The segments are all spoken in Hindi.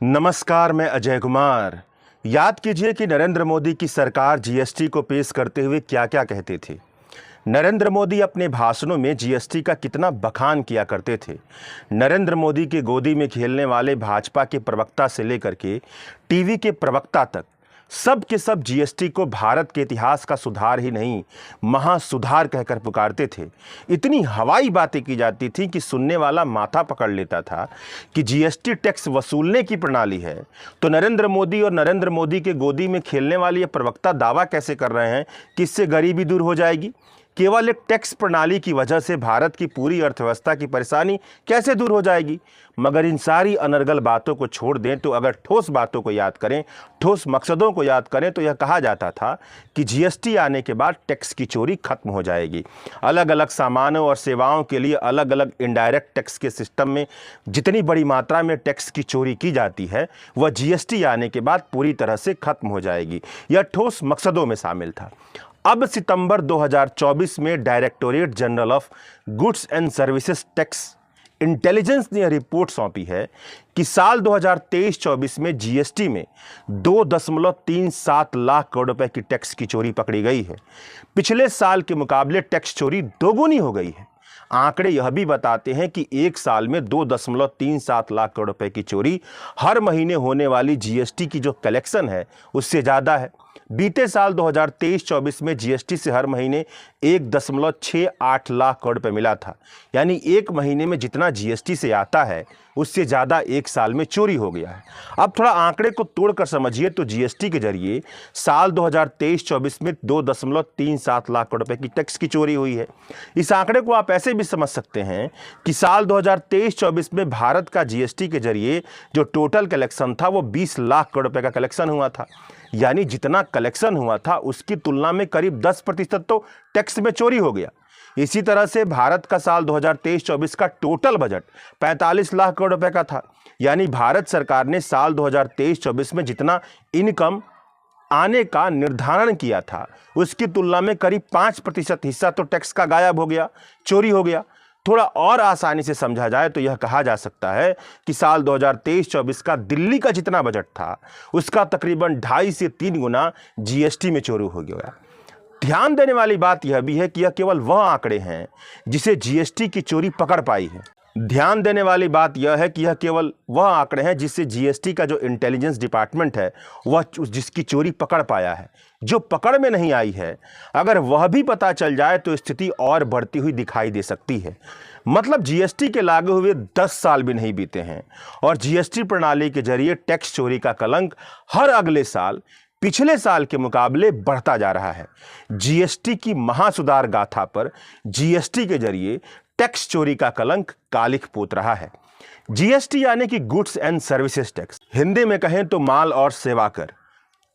नमस्कार, मैं अजय कुमार। याद कीजिए कि नरेंद्र मोदी की सरकार जीएसटी को पेश करते हुए क्या क्या कहते थे। नरेंद्र मोदी अपने भाषणों में जीएसटी का कितना बखान किया करते थे। नरेंद्र मोदी की गोदी में खेलने वाले भाजपा के प्रवक्ता से लेकर के टीवी के प्रवक्ता तक सब के सब जीएसटी को भारत के इतिहास का सुधार ही नहीं, महासुधार कहकर पुकारते थे। इतनी हवाई बातें की जाती थी कि सुनने वाला माथा पकड़ लेता था कि जीएसटी टैक्स वसूलने की प्रणाली है, तो नरेंद्र मोदी और नरेंद्र मोदी के गोदी में खेलने वाले ये प्रवक्ता दावा कैसे कर रहे हैं कि इससे गरीबी दूर हो जाएगी। केवल एक टैक्स प्रणाली की वजह से भारत की पूरी अर्थव्यवस्था की परेशानी कैसे दूर हो जाएगी। मगर इन सारी अनर्गल बातों को छोड़ दें तो अगर ठोस बातों को याद करें, ठोस मकसदों को याद करें, तो यह कहा जाता था कि जीएसटी आने के बाद टैक्स की चोरी खत्म हो जाएगी। अलग अलग सामानों और सेवाओं के लिए अलग अलग इनडायरेक्ट टैक्स के सिस्टम में जितनी बड़ी मात्रा में टैक्स की चोरी की जाती है वह जीएसटी आने के बाद पूरी तरह से खत्म हो जाएगी। यह ठोस मकसदों में शामिल था। अब सितंबर 2024 में directorate general of goods and services tax intelligence ने रिपोर्ट सौंपी है कि साल 2023-24 में जीएसटी में 2.37 लाख करोड़ रुपए की टैक्स की चोरी पकड़ी गई है। पिछले साल के मुकाबले टैक्स चोरी दोगुनी हो गई है। आंकड़े यह भी बताते हैं कि एक साल में 2.37 लाख करोड़ रुपए की चोरी हर महीने होने वाली जीएसटी की जो कलेक्शन है उससे ज़्यादा है। बीते साल 2023-24 में जीएसटी से हर महीने 1.68 लाख करोड़ रुपए मिला था, यानी एक महीने में जितना जीएसटी से आता है उससे ज़्यादा एक साल में चोरी हो गया है। अब थोड़ा आंकड़े को तोड़कर समझिए तो जीएसटी के जरिए साल 2023-24 में 2.37 लाख करोड़ रुपए की टैक्स की चोरी हुई है। इस आंकड़े को आप ऐसे भी समझ सकते हैं कि साल 2023-24 में भारत का जीएसटी के जरिए जो टोटल कलेक्शन था वो 20 लाख करोड़ रुपए का कलेक्शन हुआ था, यानी जितना कलेक्शन हुआ था उसकी तुलना में करीब 10% तो टैक्स में चोरी हो गया। इसी तरह से भारत का साल 2023-24 का टोटल बजट 45 लाख करोड़ रुपए का था, यानी भारत सरकार ने साल 2023-24 में जितना इनकम आने का निर्धारण किया था उसकी तुलना में करीब 5% हिस्सा तो टैक्स का गायब हो गया, चोरी हो गया। थोड़ा और आसानी से समझा जाए तो यह कहा जा सकता है कि साल 2023-24 का दिल्ली का जितना बजट था उसका तकरीबन 2.5 से 3 गुना जीएसटी में चोरी हो गया। ध्यान देने वाली बात यह भी है कि यह केवल वह आंकड़े हैं जिसे जीएसटी की चोरी पकड़ पाई है। ध्यान देने वाली बात यह है कि यह केवल वह आंकड़े हैं जिससे जीएसटी का जो इंटेलिजेंस डिपार्टमेंट है वह जिसकी चोरी पकड़ पाया है। जो पकड़ में नहीं आई है, अगर वह भी पता चल जाए तो स्थिति और बढ़ती हुई दिखाई दे सकती है। मतलब जीएसटी के लागू हुए 10 साल भी नहीं बीते हैं और जीएसटी प्रणाली के जरिए टैक्स चोरी का कलंक हर अगले साल पिछले साल के मुकाबले बढ़ता जा रहा है। जीएसटी की महासुधार गाथा पर जीएसटी के जरिए टैक्स चोरी का कलंक कालिख पोत रहा है। जीएसटी यानी कि goods and services tax, Hindi में कहें तो माल और सेवा कर।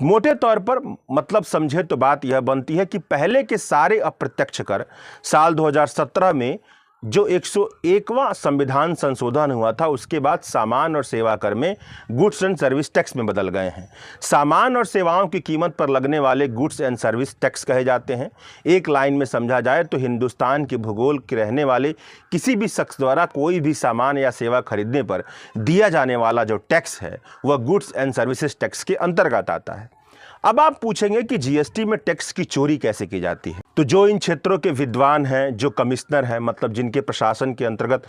मोटे तौर पर मतलब समझे तो बात यह बनती है कि पहले के सारे अप्रत्यक्ष कर साल 2017 में जो 101वां संविधान संशोधन हुआ था उसके बाद सामान और सेवा कर में गुड्स एंड सर्विस टैक्स में बदल गए हैं। सामान और सेवाओं की कीमत पर लगने वाले गुड्स एंड सर्विस टैक्स कहे जाते हैं। एक लाइन में समझा जाए तो हिंदुस्तान के भूगोल के रहने वाले किसी भी शख्स द्वारा कोई भी सामान या सेवा खरीदने पर दिया जाने वाला जो टैक्स है वह गुड्स एंड सर्विसेज टैक्स के अंतर्गत आता है। अब आप पूछेंगे कि जीएसटी में टैक्स की चोरी कैसे की जाती है, तो जो इन क्षेत्रों के विद्वान हैं, जो कमिश्नर हैं, मतलब जिनके प्रशासन के अंतर्गत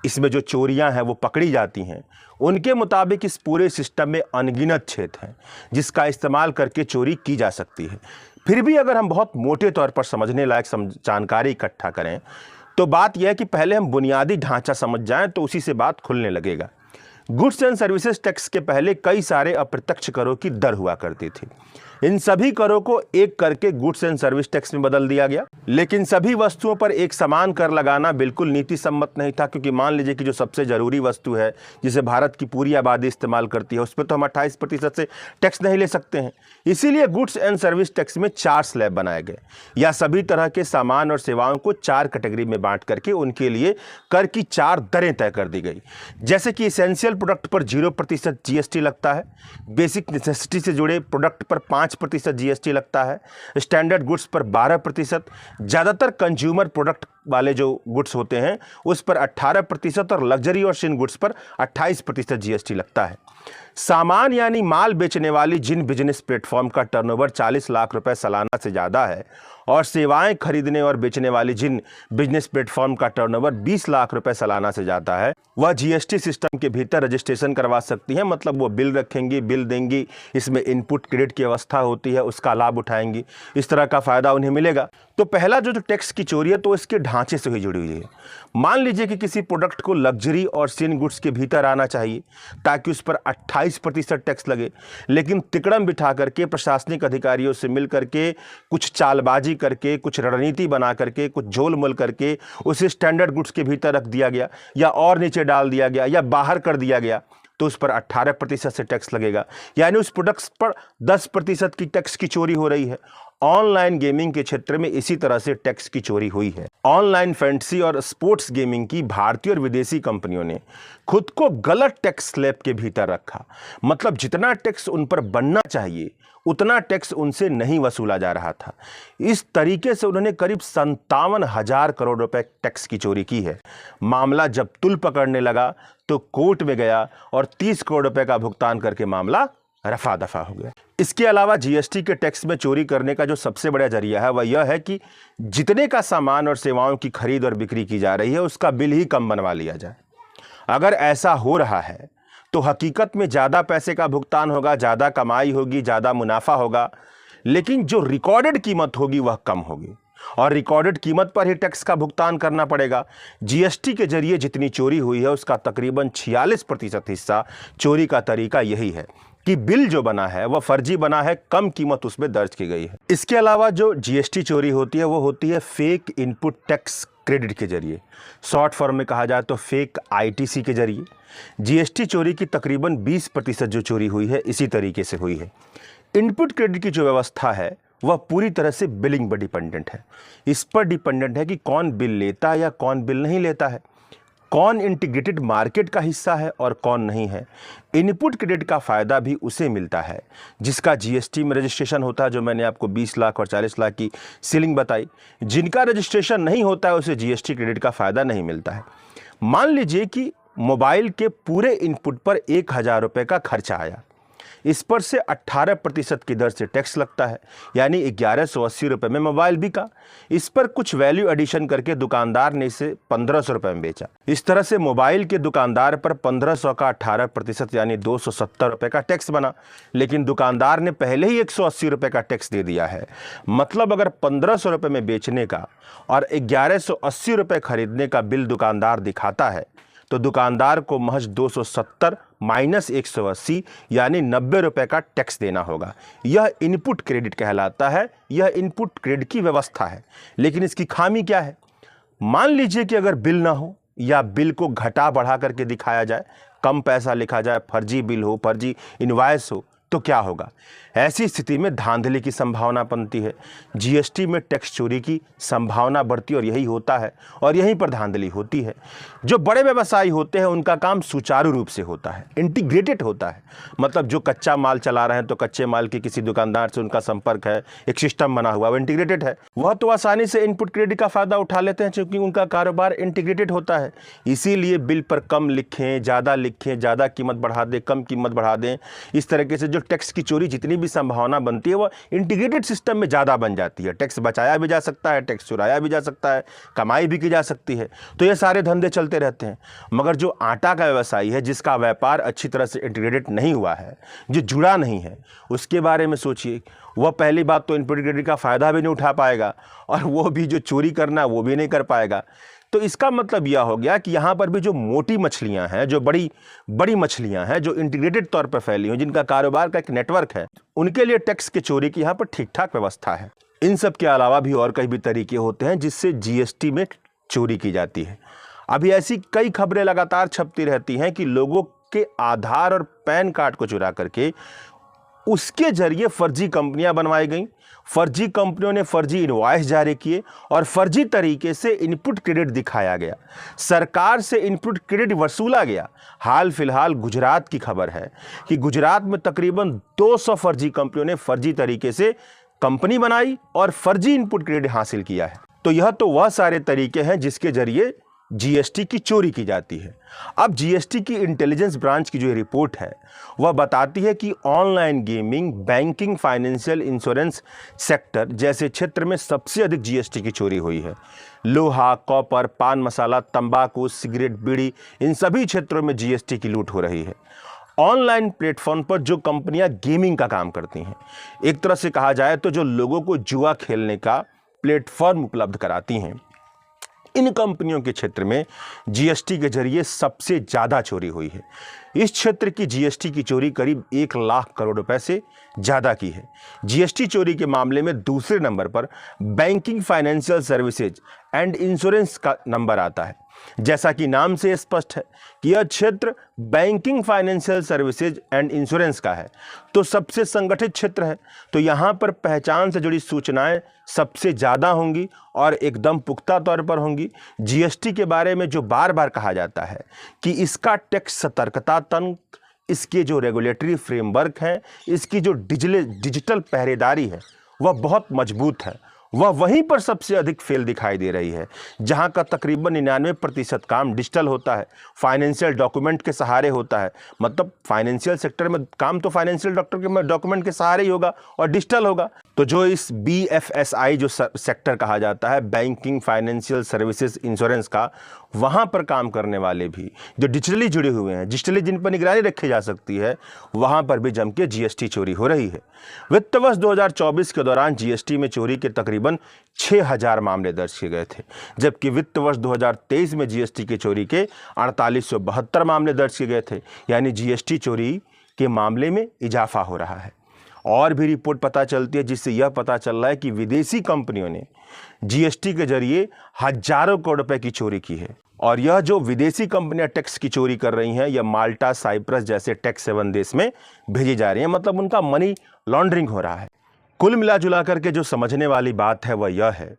इसमें जो चोरियां हैं वो पकड़ी जाती हैं, उनके मुताबिक इस पूरे सिस्टम में अनगिनत क्षेत्र हैं जिसका इस्तेमाल करके चोरी की जा सकती है। फिर भी अगर हम बहुत मोटे तौर पर समझने लायक जानकारी इकट्ठा करें तो बात यह है कि पहले हम बुनियादी ढांचा समझ जाएं तो उसी से बात खुलने लगेगा। गुड्स एंड सर्विसेज टैक्स के पहले कई सारे अप्रत्यक्ष करों की दर हुआ करती थी। इन सभी करों को एक करके गुड्स एंड सर्विस टैक्स में बदल दिया गया, लेकिन सभी वस्तुओं पर एक समान कर लगाना बिल्कुल नीति सम्मत नहीं था, क्योंकि मान लीजिए कि जो सबसे जरूरी वस्तु है जिसे भारत की पूरी आबादी इस्तेमाल करती है उस पर तो हम 28% से टैक्स नहीं ले सकते हैं। इसीलिए गुड्स एंड सर्विस टैक्स में 4 स्लैब बनाए गए, या सभी तरह के सामान और सेवाओं को 4 कैटेगरी में बांट करके उनके लिए कर की 4 दरें तय कर दी गई। जैसे कि इसेंशियल प्रोडक्ट पर 0% जीएसटी लगता है, बेसिक नेसेसिटी से जुड़े प्रोडक्ट पर 5 5% जीएसटी लगता है, स्टैंडर्ड गुड्स पर 12%, ज़्यादातर कंज्यूमर प्रोडक्ट वाले जो गुड्स होते हैं उस पर 18% और लग्जरी और शिन गुड्स पर 28% जीएसटी लगता है। सामान यानी माल बेचने वाली जिन बिजनेस प्लेटफॉर्म का टर्नओवर 40 लाख रुपए सालाना से ज़्यादा है और सेवाएं खरीदने और बेचने वाली जिन बिजनेस प्लेटफॉर्म का टर्नओवर 20 लाख रुपए सालाना से ज़्यादा है, वह जीएसटी सिस्टम के भीतर रजिस्ट्रेशन करवा सकती हैं। मतलब वो बिल रखेंगी, बिल देंगी, इसमें इनपुट क्रेडिट की व्यवस्था होती है, उसका लाभ उठाएंगी, इस तरह का फ़ायदा उन्हें मिलेगा। तो पहला जो टैक्स की चोरी है तो इसके ढांचे से ही जुड़ी हुई है। मान लीजिए कि किसी प्रोडक्ट को लग्जरी और सिन गुड्स के भीतर आना चाहिए ताकि उस पर 28% टैक्स लगे, लेकिन तिकड़म बिठा करके प्रशासनिक अधिकारियों से मिल करके कुछ चालबाजी करके, कुछ रणनीति बना करके, कुछ झोलमोल करके उसे स्टैंडर्ड गुड्स के भीतर रख दिया गया या और नीचे डाल दिया गया या बाहर कर दिया गया, तो उस पर 18% से टैक्स लगेगा। यानी उस प्रोडक्ट्स पर 10% की टैक्स की चोरी हो रही है। ऑनलाइन गेमिंग के क्षेत्र में इसी तरह से टैक्स की चोरी हुई है। ऑनलाइन फैंटेसी और स्पोर्ट्स गेमिंग की भारतीय और विदेशी कंपनियों ने खुद को गलत टैक्स स्लैब के भीतर रखा। मतलब जितना टैक्स उन पर बनना चाहिए उतना टैक्स उनसे नहीं वसूला जा रहा था। इस तरीके से उन्होंने करीब 57,000 करोड़ रुपए टैक्स की चोरी की है। मामला जब तुल पकड़ने लगा तो कोर्ट में गया और 30 करोड़ रुपए का भुगतान करके मामला रफा दफा हो गया। इसके अलावा जीएसटी के टैक्स में चोरी करने का जो सबसे बड़ा जरिया है वह यह है कि जितने का सामान और सेवाओं की खरीद और बिक्री की जा रही है उसका बिल ही कम बनवा लिया जाए। अगर ऐसा हो रहा है तो हकीकत में ज़्यादा पैसे का भुगतान होगा, ज़्यादा कमाई होगी, ज़्यादा मुनाफा होगा, लेकिन जो रिकॉर्डेड कीमत होगी वह कम होगी और रिकॉर्डेड कीमत पर ही टैक्स का भुगतान करना पड़ेगा। जीएसटी के जरिए जितनी चोरी हुई है उसका तकरीबन 46% हिस्सा चोरी का तरीका यही है कि बिल जो बना है वह फर्जी बना है, कम कीमत उसमें दर्ज की गई है। इसके अलावा जो जीएसटी चोरी होती है वो होती है फेक इनपुट टैक्स क्रेडिट के जरिए, शॉर्ट फॉर्म में कहा जाए तो फेक आईटीसी के जरिए। जीएसटी चोरी की तकरीबन 20% जो चोरी हुई है इसी तरीके से हुई है। इनपुट क्रेडिट की जो व्यवस्था है वह पूरी तरह से बिलिंग पर डिपेंडेंट है। इस पर डिपेंडेंट है कि कौन बिल लेता है या कौन बिल नहीं लेता है, कौन इंटीग्रेटेड मार्केट का हिस्सा है और कौन नहीं है। इनपुट क्रेडिट का फ़ायदा भी उसे मिलता है जिसका जीएसटी में रजिस्ट्रेशन होता है, जो मैंने आपको 20 लाख और 40 लाख की सीलिंग बताई। जिनका रजिस्ट्रेशन नहीं होता है उसे जीएसटी क्रेडिट का फ़ायदा नहीं मिलता है। मान लीजिए कि मोबाइल के पूरे इनपुट पर 1,000 रुपये का खर्चा आया, इस पर से 18% की दर से टैक्स लगता है, यानी 1180 रुपये में मोबाइल बिका। इस पर कुछ वैल्यू एडिशन करके दुकानदार ने इसे 1500 रुपये में बेचा। इस तरह से मोबाइल के दुकानदार पर 1500 का 18% यानी 270 रुपये का टैक्स बना, लेकिन दुकानदार ने पहले ही 180 रुपये का टैक्स दे दिया है। मतलब अगर 1500 रुपये में बेचने का और 1180 रुपये खरीदने का बिल दुकानदार दिखाता है तो दुकानदार को महज 270 माइनस 180 यानी 90 रुपये का टैक्स देना होगा। यह इनपुट क्रेडिट कहलाता है, यह इनपुट क्रेडिट की व्यवस्था है। लेकिन इसकी खामी क्या है? मान लीजिए कि अगर बिल ना हो या बिल को घटा बढ़ा करके दिखाया जाए, कम पैसा लिखा जाए, फर्जी बिल हो, फर्जी इनवॉइस हो, तो क्या होगा? ऐसी स्थिति में धांधली की संभावना बनती है। जीएसटी में टैक्स चोरी की संभावना बढ़ती है और यही होता है और यहीं पर धांधली होती है। जो बड़े व्यवसायी होते हैं उनका काम सुचारू रूप से होता है, इंटीग्रेटेड होता है। मतलब जो कच्चा माल चला रहे हैं तो कच्चे माल के किसी दुकानदार से उनका संपर्क है, एक सिस्टम बना हुआ, वो इंटीग्रेटेड है। वह तो आसानी से इनपुट क्रेडिट का फ़ायदा उठा लेते हैं क्योंकि उनका कारोबार इंटीग्रेटेड होता है। इसीलिए बिल पर कम लिखें, ज़्यादा कीमत बढ़ा दें, कम कीमत बढ़ा दें। इस तरीके से जो टैक्स की चोरी जितनी भी संभावना बनती है वह इंटीग्रेटेड सिस्टम में ज़्यादा बन जाती है। टैक्स बचाया भी जा सकता है, टैक्स चुराया भी जा सकता है, कमाई भी की जा सकती है। तो ये सारे धंधे चलते रहते हैं। मगर जो आटा का व्यवसायी है, जिसका व्यापार अच्छी तरह से इंटीग्रेटेड नहीं हुआ है, जो जुड़ा नहीं है, उसके बारे में सोचिए। वह पहली बात तो इनपुट क्रेडिट का फ़ायदा भी नहीं उठा पाएगा और वो भी जो चोरी करना है वो भी नहीं कर पाएगा। तो इसका मतलब यह हो गया कि यहाँ पर भी जो मोटी मछलियाँ हैं, जो बड़ी मछलियाँ हैं, जो इंटीग्रेटेड तौर पर फैली हुई, जिनका कारोबार का एक नेटवर्क है, उनके लिए टैक्स की चोरी की यहाँ पर ठीक ठाक व्यवस्था है। इन सब के अलावा भी और कई भी तरीके होते हैं जिससे जीएसटी में चोरी की जाती है। अभी ऐसी कई खबरें लगातार छपती रहती हैं कि लोगों के आधार और पैन कार्ड को चुरा करके उसके जरिए फर्जी कंपनियां बनवाई गईं, फर्जी कंपनियों ने फर्जी इनवॉइस जारी किए और फर्जी तरीके से इनपुट क्रेडिट दिखाया गया, सरकार से इनपुट क्रेडिट वसूला गया। हाल फिलहाल गुजरात की खबर है कि गुजरात में तकरीबन 200 फर्जी कंपनियों ने फर्जी तरीके से कंपनी बनाई और फर्जी इनपुट क्रेडिट हासिल किया है। तो यह तो वह सारे तरीके हैं जिसके जरिए जीएसटी की चोरी की जाती है। अब जीएसटी की इंटेलिजेंस ब्रांच की जो रिपोर्ट है वह बताती है कि online gaming, banking, financial, insurance sector जैसे क्षेत्र में सबसे अधिक जीएसटी की चोरी हुई है। लोहा, कॉपर, पान मसाला, तंबाकू, सिगरेट, बीड़ी, इन सभी क्षेत्रों में जीएसटी की लूट हो रही है। ऑनलाइन प्लेटफॉर्म पर जो कंपनियां गेमिंग का काम करती हैं, एक तरह से कहा जाए तो जो लोगों को जुआ खेलने का प्लेटफॉर्म उपलब्ध कराती हैं, इन कंपनियों के क्षेत्र में जीएसटी के जरिए सबसे ज़्यादा चोरी हुई है। इस क्षेत्र की जीएसटी की चोरी करीब 1 लाख करोड़ रुपए से ज़्यादा की है। जीएसटी चोरी के मामले में दूसरे नंबर पर banking, financial services and insurance का नंबर आता है। जैसा कि नाम से स्पष्ट है कि यह क्षेत्र banking, financial services and insurance का है, तो सबसे संगठित क्षेत्र है। तो यहाँ पर पहचान से जुड़ी सूचनाएं सबसे ज़्यादा होंगी और एकदम पुख्ता तौर पर होंगी। जीएसटी के बारे में जो बार बार कहा जाता है कि इसका टैक्स सतर्कता तंत्र, इसके जो रेगुलेटरी फ्रेमवर्क है, इसकी जो डिजिटल पहरेदारी है वह बहुत मजबूत है, वह वहीं पर सबसे अधिक फेल दिखाई दे रही है, जहां का तकरीबन 99% काम डिजिटल होता है, फाइनेंशियल डॉक्यूमेंट के सहारे होता है। मतलब फाइनेंशियल सेक्टर में काम तो फाइनेंशियल डॉक्यूमेंट के सहारे ही होगा और डिजिटल होगा। तो जो इस BFSI जो सेक्टर कहा जाता है, बैंकिंग, फाइनेंशियल सर्विसेज, इंश्योरेंस का, वहाँ पर काम करने वाले भी जो डिजिटली जुड़े हुए हैं, डिजिटली जिन पर निगरानी रखी जा सकती है, वहाँ पर भी जम के जीएसटी चोरी हो रही है। वित्त वर्ष 2024 के दौरान जीएसटी में चोरी के तकरीबन 6000 मामले दर्ज किए गए थे, जबकि वित्त वर्ष 2023 में जीएसटी की चोरी के 4872 मामले दर्ज किए गए थे। यानी जीएसटी चोरी के मामले में इजाफा हो रहा है। और भी रिपोर्ट पता चलती है जिससे यह पता चल रहा है कि विदेशी कंपनियों ने जीएसटी के जरिए हजारों करोड़ रुपए की चोरी की है। और यह जो विदेशी कंपनियां टैक्स की चोरी कर रही हैं, यह माल्टा, साइप्रस जैसे टैक्स हेवन देश में भेजी जा रही हैं। मतलब उनका मनी लॉन्ड्रिंग हो रहा है। कुल मिला जुला करके जो समझने वाली बात है वह यह है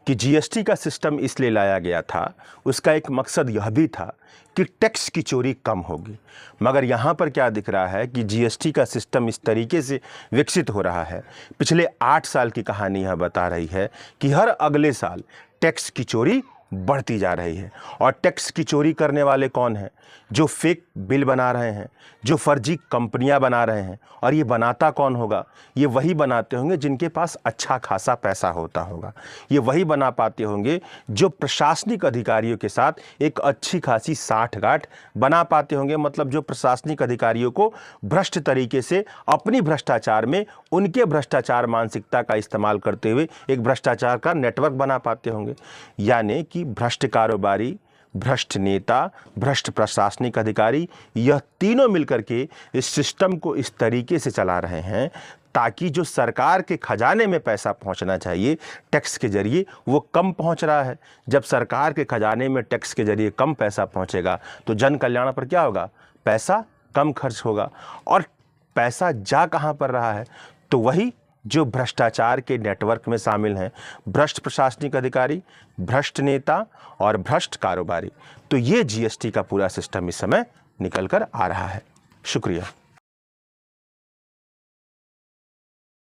कि जीएसटी का सिस्टम इसलिए लाया गया था, उसका एक मकसद यह भी था कि टैक्स की चोरी कम होगी। मगर यहाँ पर क्या दिख रहा है कि जीएसटी का सिस्टम इस तरीके से विकसित हो रहा है, पिछले 8 साल की कहानी यह बता रही है कि हर अगले साल टैक्स की चोरी बढ़ती जा रही है। और टैक्स की चोरी करने वाले कौन हैं? जो फेक बिल बना रहे हैं, जो फर्जी कंपनियां बना रहे हैं। और ये बनाता कौन होगा? ये वही बनाते होंगे जिनके पास अच्छा खासा पैसा होता होगा। ये वही बना पाते होंगे जो प्रशासनिक अधिकारियों के साथ एक अच्छी खासी साठगांठ बना पाते होंगे। मतलब जो प्रशासनिक अधिकारियों को भ्रष्ट तरीके से अपनी भ्रष्टाचार में उनके भ्रष्टाचार मानसिकता का इस्तेमाल करते हुए एक भ्रष्टाचार का नेटवर्क बना पाते होंगे। यानी कि भ्रष्ट कारोबारी, भ्रष्ट नेता, भ्रष्ट प्रशासनिक अधिकारी, यह तीनों मिलकर के इस सिस्टम को इस तरीके से चला रहे हैं ताकि जो सरकार के खजाने में पैसा पहुंचना चाहिए टैक्स के जरिए, वो कम पहुंच रहा है। जब सरकार के खजाने में टैक्स के जरिए कम पैसा पहुंचेगा तो जन कल्याण पर क्या होगा? पैसा कम खर्च होगा। और पैसा जा कहाँ पर रहा है? तो वही जो भ्रष्टाचार के नेटवर्क में शामिल हैं, भ्रष्ट प्रशासनिक अधिकारी, भ्रष्ट नेता और भ्रष्ट कारोबारी। तो ये जीएसटी का पूरा सिस्टम इस समय निकल कर आ रहा है। शुक्रिया।